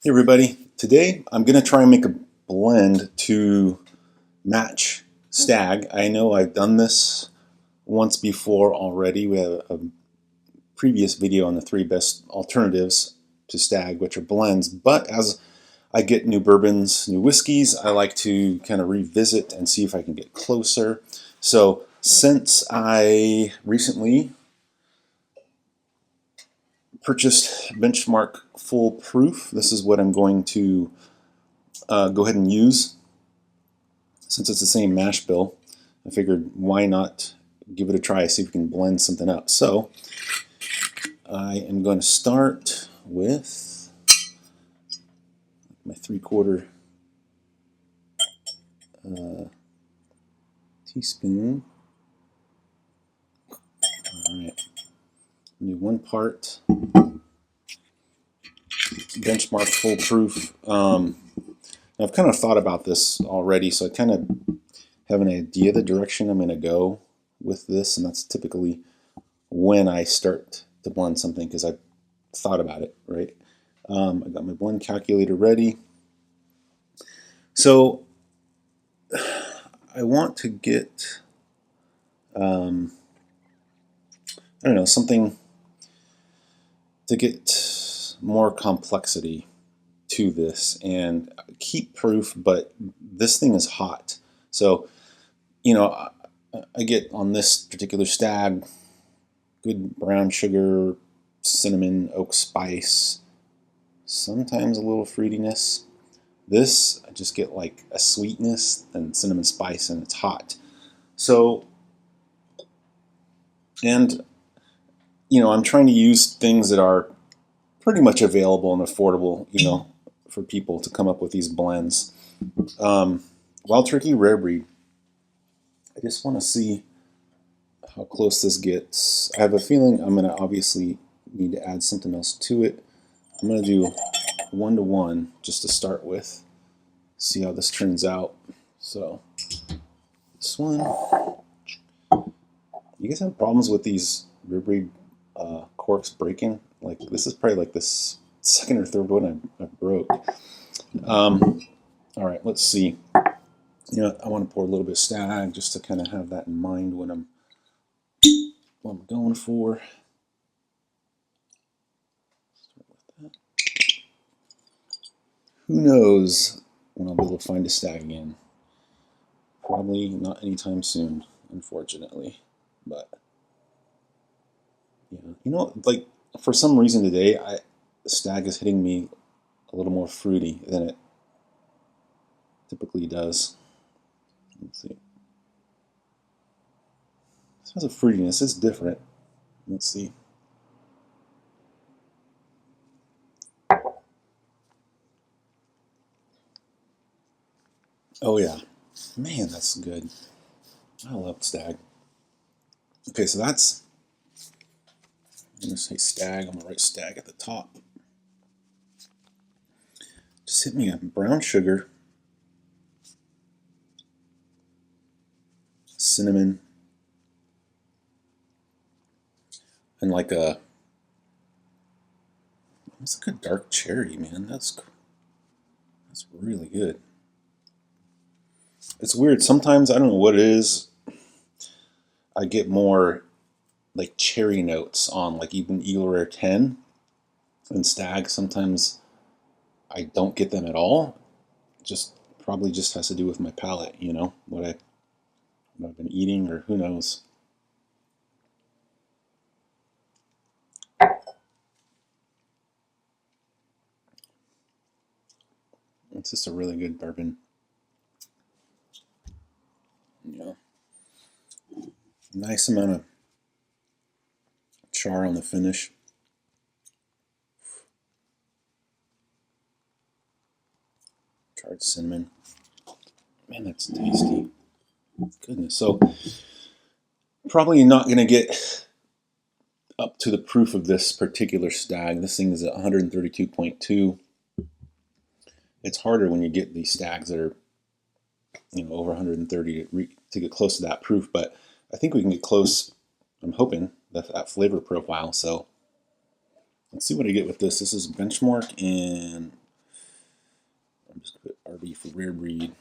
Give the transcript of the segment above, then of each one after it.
Hey everybody, today I'm going to try and make a blend to match Stagg. I know I've done this once before already. We have a previous video on the 3 best alternatives to Stagg, which are blends, but as I get new bourbons, new whiskeys, I like to kind of revisit and see if I can get closer. So since I recently purchased Benchmark Full Proof, this is what I'm going to go ahead and use. Since it's the same mash bill, I figured why not give it a try, see if we can blend something up. So I am going to start with my 3/4 teaspoon. All right, do 1 part Benchmark Full Proof. I've kind of thought about this already, so I kind of have an idea of the direction I'm going to go with this, and that's typically when I start to blend something because I've thought about it, right? I got my blend calculator ready. So I want to get, I don't know, something to get more complexity to this and keep proof, but this thing is hot. So, you know, I get on this particular Stagg good brown sugar, cinnamon, oak spice, sometimes a little fruitiness. This, I just get like a sweetness and cinnamon spice, and it's hot. So, and you know, I'm trying to use things that are pretty much available and affordable, you know, for people to come up with these blends. Wild Turkey Rare Breed. I just want to see how close this gets. I have a feeling I'm going to obviously need to add something else to it. I'm going to do 1:1 just to start with. See how this turns out. So this one, you guys have problems with these Rare Breed corks breaking? Like this is probably like this second or third one I broke. All right, let's see. You know, I want to pour a little bit of Stagg just to kind of have that in mind when I'm going for. Start with that. Who knows when I'll be able to find a Stagg again? Probably not anytime soon, unfortunately. But yeah, you know, like for some reason today, Stagg is hitting me a little more fruity than it typically does. Let's see. This has a fruitiness. It's different. Let's see. Oh yeah, man, that's good. I love Stagg. Okay, so that's. I'm gonna say Stagg. I'm gonna write Stagg at the top. Just hit me a brown sugar, cinnamon, and like a. It's like a dark cherry, man. That's really good. It's weird. Sometimes I don't know what it is. I get more like cherry notes on like even Eagle Rare 10 and Stagg. Sometimes I don't get them at all. Just probably just has to do with my palate, you know, what I've been eating, or who knows. It's just a really good bourbon. Yeah. Nice amount of char on the finish. Charred cinnamon. Man, that's tasty. Goodness. So probably not going to get up to the proof of this particular Stagg. This thing is at 132.2. It's harder when you get these Staggs that are, you know, over 130 to get close to that proof, but I think we can get close. I'm hoping that flavor profile. So let's see what I get with this. This is Benchmark, and rare breed.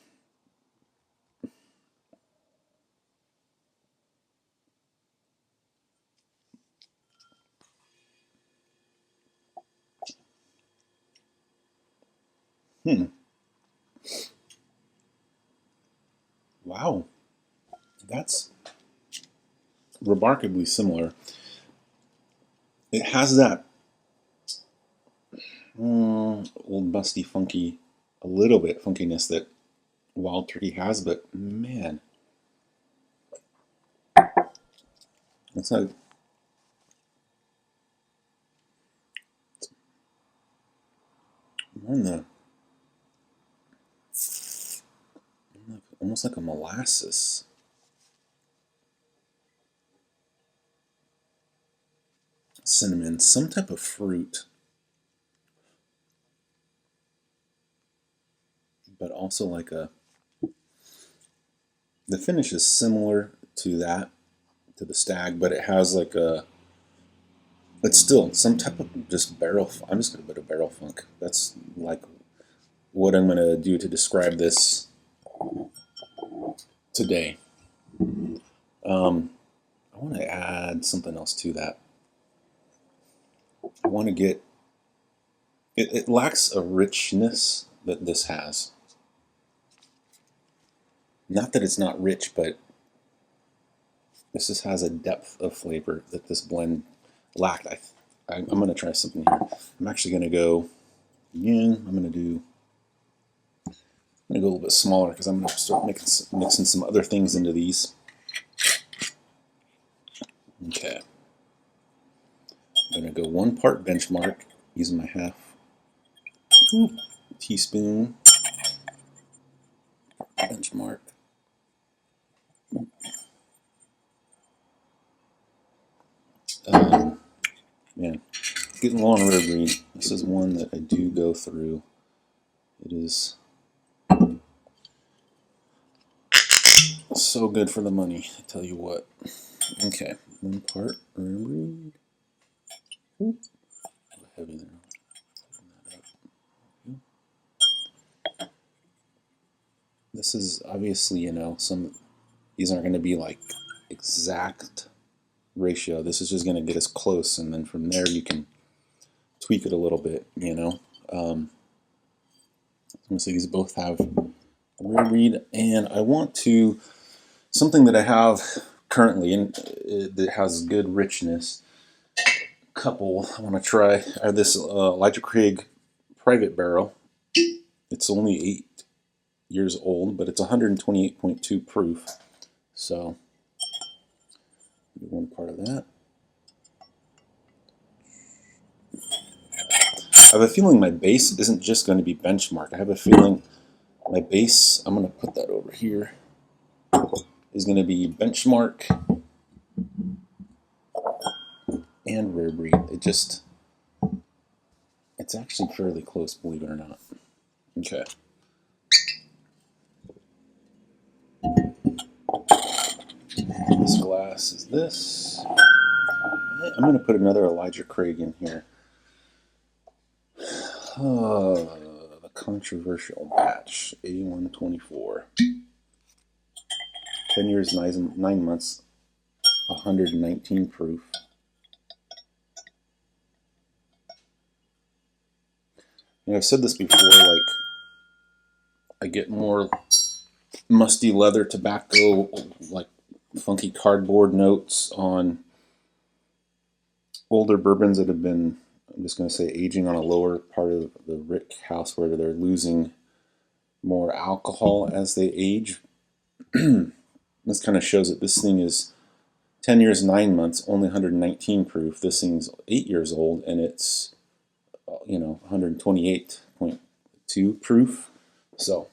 Wow, that's remarkably similar. It has that old musty funky, a little bit funkiness that Wild Turkey has, but man, it's not. More in the almost like a molasses. Cinnamon, some type of fruit, but also like a. The finish is similar to that, to the Stagg, but it has like a. It's still some type of just barrel. I'm just gonna put a barrel funk. That's like what I'm gonna do to describe this today. I want to add something else to that. I want to get. It lacks a richness that this has. Not that it's not rich, but this just has a depth of flavor that this blend lacked. I'm going to try something here. I'm actually going to go again. I'm going to go a little bit smaller because I'm going to start mixing some other things into these. Okay. I'm going to go 1 part benchmark using my half teaspoon benchmark. Man, getting along rare breed. This is one that I do go through. It is so good for the money, I tell you what. Okay, 1 part rare breed. Heavy there. This is obviously, these aren't going to be like exact ratio. This is just going to get us close, and then from there you can tweak it a little bit, So these both have rare breed, and I want to, something that I have currently and that has good richness. Couple I want to try are this Elijah Craig private barrel. It's only 8 years old, but it's 128.2 proof. So 1 part of that. I have a feeling my base isn't just going to be benchmark. I have a feeling my base, I'm going to put that over here, is going to be benchmark and rare breed. It's actually fairly close, believe it or not. Okay. This glass is this. I'm going to put another Elijah Craig in here. The controversial batch, A124. 10 years, 9 months, 119 proof. I've said this before, like, I get more musty leather tobacco, like funky cardboard notes on older bourbons that have been, I'm just going to say, aging on a lower part of the rick house where they're losing more alcohol as they age. This kind of shows that this thing is 10 years, 9 months, only 119 proof. This thing's 8 years old, and it's, 128.2 proof. So,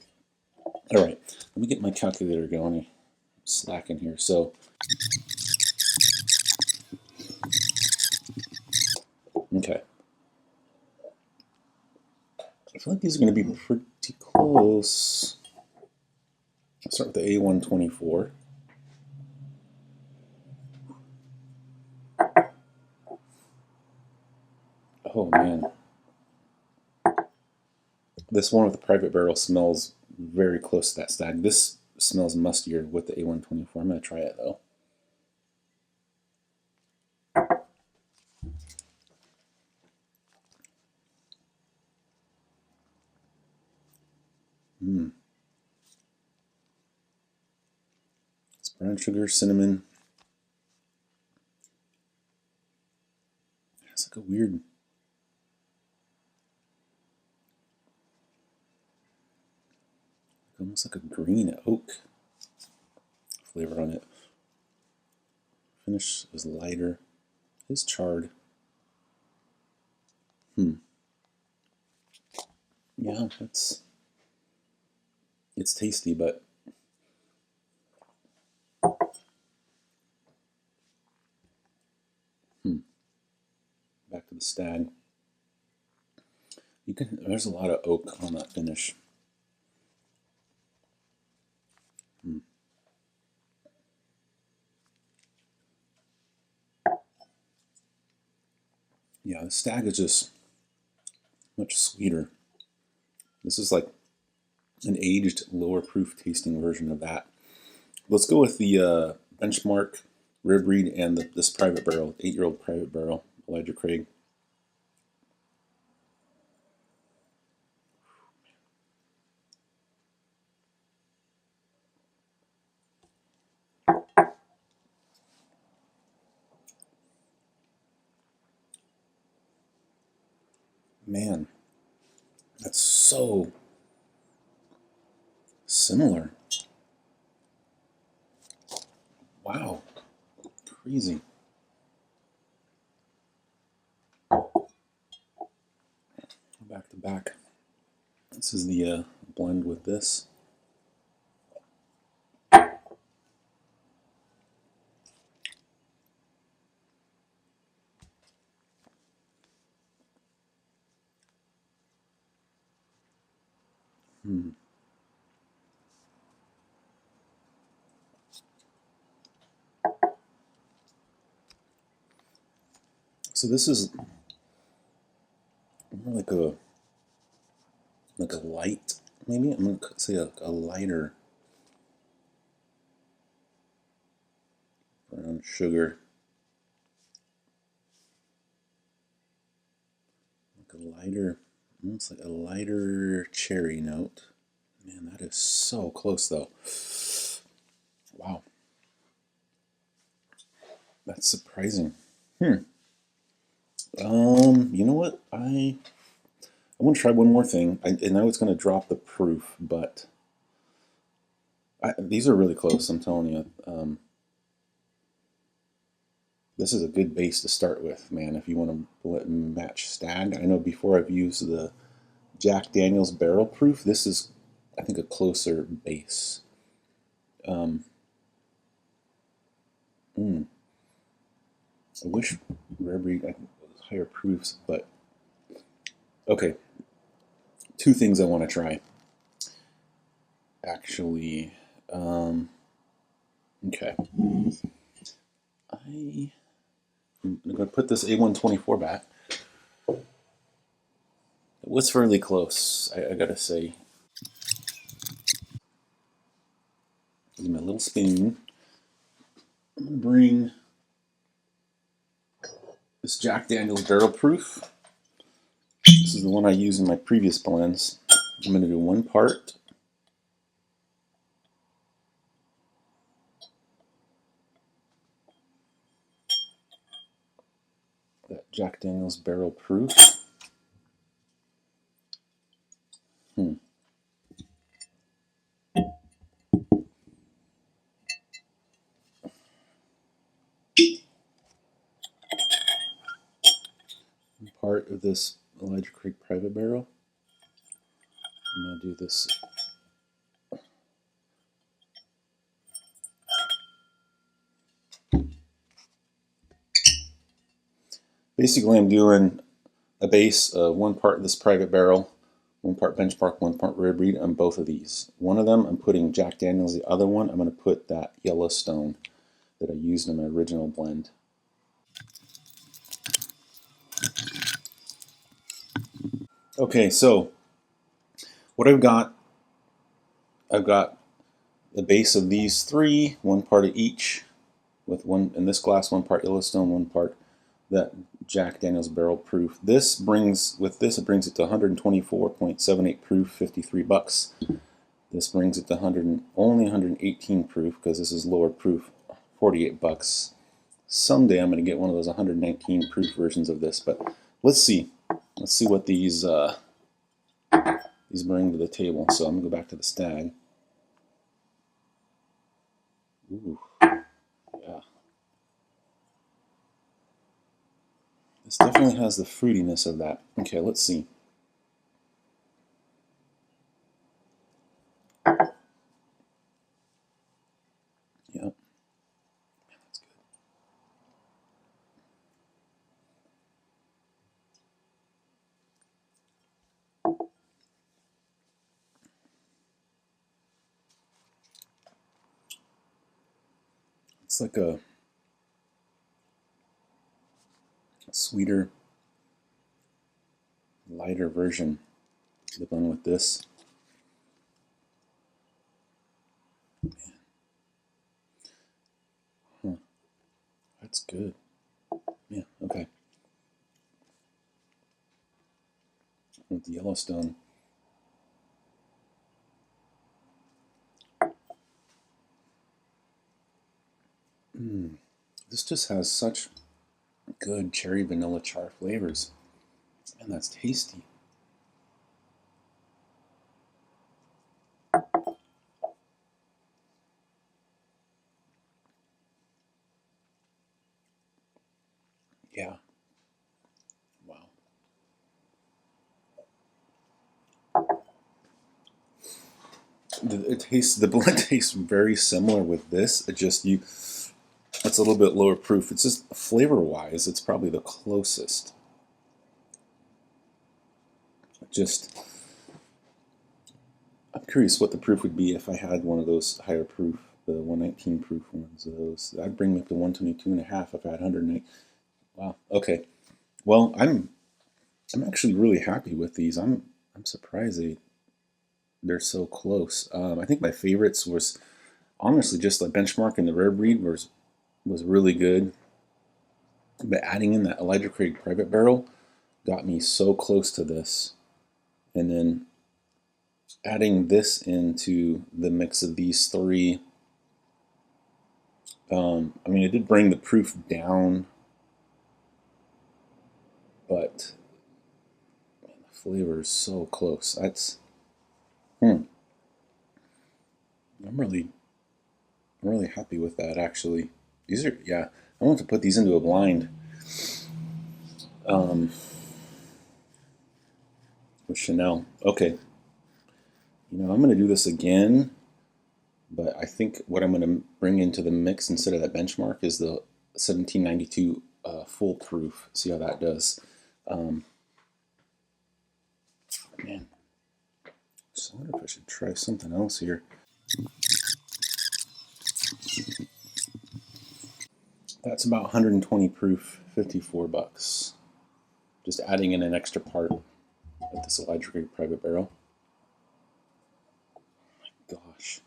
all right, let me get my calculator going. I'm slacking here. So, okay. I feel like these are going to be pretty close. I'll start with the A124. Oh man. This one with the private barrel smells very close to that Stagg. This smells mustier with the A124. I'm going to try it though. It's brown sugar, cinnamon. It's like a weird, almost like a green oak flavor on it. Finish is lighter. It's charred. Yeah, it's tasty, but back to the Stagg. There's a lot of oak on that finish. Yeah, the Stagg is just much sweeter. This is like an aged, lower proof tasting version of that. Let's go with the Benchmark Rib Reed and this private barrel, 8-year-old private barrel, Elijah Craig. Man, that's so similar. Wow, crazy. Back to back. This is the blend with this. So this is more like a light, maybe I'm gonna say a lighter brown sugar, like a lighter, almost like a lighter cherry note. Man, that is so close though. Wow, that's surprising. You know what? I want to try one more thing. I know it's going to drop the proof, but these are really close. I'm telling you. This is a good base to start with, man. If you want to match Stagg, I know before I've used the Jack Daniel's barrel proof. This is, I think, a closer base. I wish Rare had higher proofs, but okay. Two things I want to try. Actually, okay. I'm going to put this A124 back. It was fairly close, I gotta say. Use my little spoon. I'm going to bring this Jack Daniel's barrel proof. This is the one I use in my previous blends. I'm going to do 1 part. That Jack Daniel's barrel proof. Part of this Elijah Craig private barrel. I'm going to do this. Basically, I'm doing a base of 1 part of this private barrel, 1 part Benchmark, 1 part Rare Breed on both of these. One of them I'm putting Jack Daniel's, the other one I'm going to put that Yellowstone that I used in my original blend. Okay, so what I've got I've got the base of these three, one part of each, with one in this glass, one part Yellowstone, one part that Jack Daniel's barrel proof. This brings, with this, it brings it to 124.78 proof, 53 bucks. This brings it to only 118 proof, because this is lower proof, 48 bucks. Someday I'm going to get one of those 119 proof versions of this, but let's see. Let's see what these bring to the table. So I'm going to go back to the Stagg. Ooh, yeah. This definitely has the fruitiness of that. Okay, let's see. Yep. That's good. It's like a sweeter, lighter version of the one with this. Huh. That's good. Yeah, okay. With the Yellowstone. This just has such good cherry vanilla char flavors. And that's tasty. Yeah. Wow. The blend tastes very similar with this. It's a little bit lower proof. It's just flavor-wise, it's probably the closest. I'm curious what the proof would be if I had one of those higher proof, the 119 proof ones. That'd bring me up to 122.5 if I had 108. Wow. Okay. Well, I'm actually really happy with these. I'm surprised they're so close. I think my favorites was honestly just the Benchmark and the Rare Breed was really good. But adding in that Elijah Craig Private Barrel got me so close to this. And then adding this into the mix of these three, I mean, it did bring the proof down, but man, the flavor is so close. I'm really happy with that, actually. These are, yeah, I want to put these into a blind with Chanel. Okay. You know, I'm going to do this again, but I think what I'm going to bring into the mix instead of that Benchmark is the 1792 full proof. See how that does. Man, so I wonder if I should try something else here. That's about 120 proof, 54 bucks. Just adding in an extra part with this Elijah Craig Private Barrel. Oh my gosh.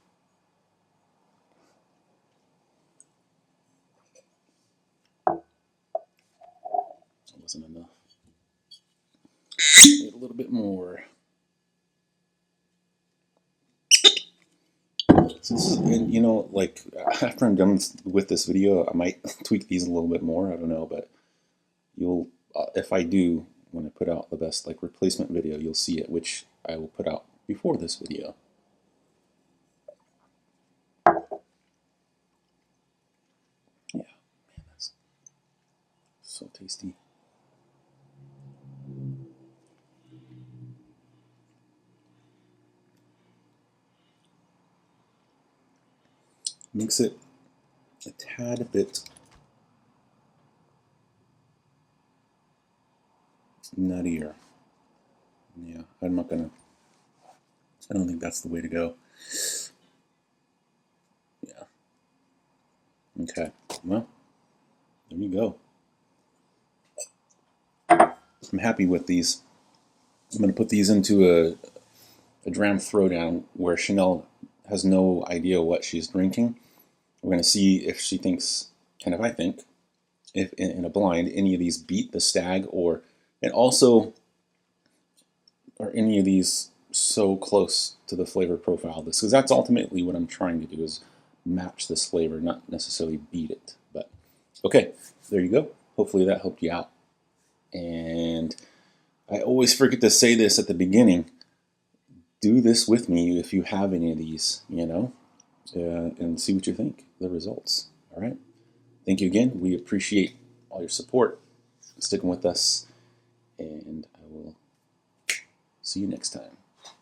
That wasn't enough. Need a little bit more. So this is, and you know, like after I'm done with this video, I might tweak these a little bit more. I don't know, but you'll, if I do, when I put out the best like replacement video, you'll see it, which I will put out before this video. Yeah, man, that's so tasty. Makes it a tad bit nuttier. Yeah, I'm not gonna, I don't think that's the way to go. Yeah. Okay, well, there you go. I'm happy with these. I'm gonna put these into a Dram throwdown where Chanel has no idea what she's drinking. We're going to see if she thinks, and if I think, if in a blind, any of these beat the Stagg, and also, are any of these so close to the flavor profile of this? Because that's ultimately what I'm trying to do, is match this flavor, not necessarily beat it. But okay, there you go. Hopefully that helped you out. And I always forget to say this at the beginning. Do this with me if you have any of these, and see what you think, the results. All right. Thank you again. We appreciate all your support, sticking with us, and I will see you next time.